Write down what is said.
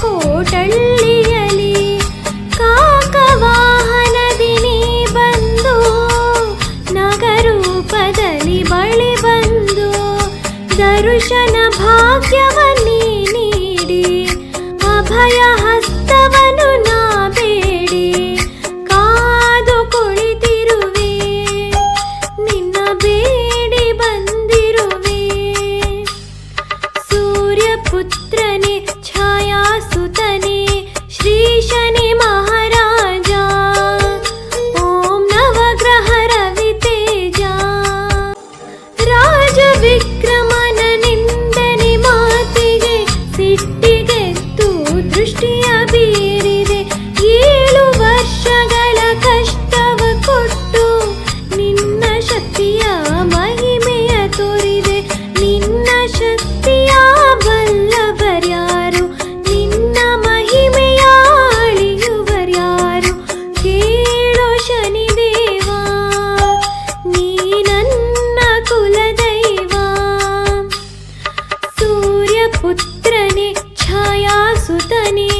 ಕೋಟಳ್ಳಿಯಲಿ ಕಾಕವಾಹನದಿ ನೀ ಬಂದು ನಗರೂಪದಲ್ಲಿ ಬಳಿ ಬಂದು ದರ್ಶನ ಭಾಗ್ಯವನ್ನೇ ನೀಡಿ ಅಭಯ ಹಸ್ತವನು ನಾ ಬೇಡಿ ಕಾದು ಕುಳಿತಿರುವೆ ನಿನ್ನ ಬೇಡಿ ಬಂದಿರುವೆ. ಸೂರ್ಯಪುತ್ರನೇ ಛಾಯಾಸುತನೇ ಶ್ರೀ ಶನಿ ಮಹಾರಾಜ ಓಂ ನವಗ್ರಹ ರವಿ ತೇಜ ರಾಜ ವಿಕ್ರಮನ ನಿಂದನೆ ಮಾತಿಗೆ ಸಿಟ್ಟಿಗೆದ್ದು ದೃಷ್ಟಿಯ ಬೀರಿದೆ. 7 ವರ್ಷಗಳ ಕಷ್ಟವ ಕೊಟ್ಟು ನಿನ್ನ ಶಕ್ತಿಯ ಮಹಿಮೆಯ ತೋರಿದೆ. ನಿನ್ನ ಶಕ್ತಿಯ ಬಲ್ಲವರ್ಯಾರು ನಿನ್ನ ಮಹಿಮೆಯ ಅಳಿಯುವರ್ಯಾರು ಕೇಳೋ ಶನಿದೇವ ನೀ ನನ್ನ ಕುಲದೈವ. ಸೂರ್ಯಪುತ್ರನೇ ಛಾಯಾಸುತನೇ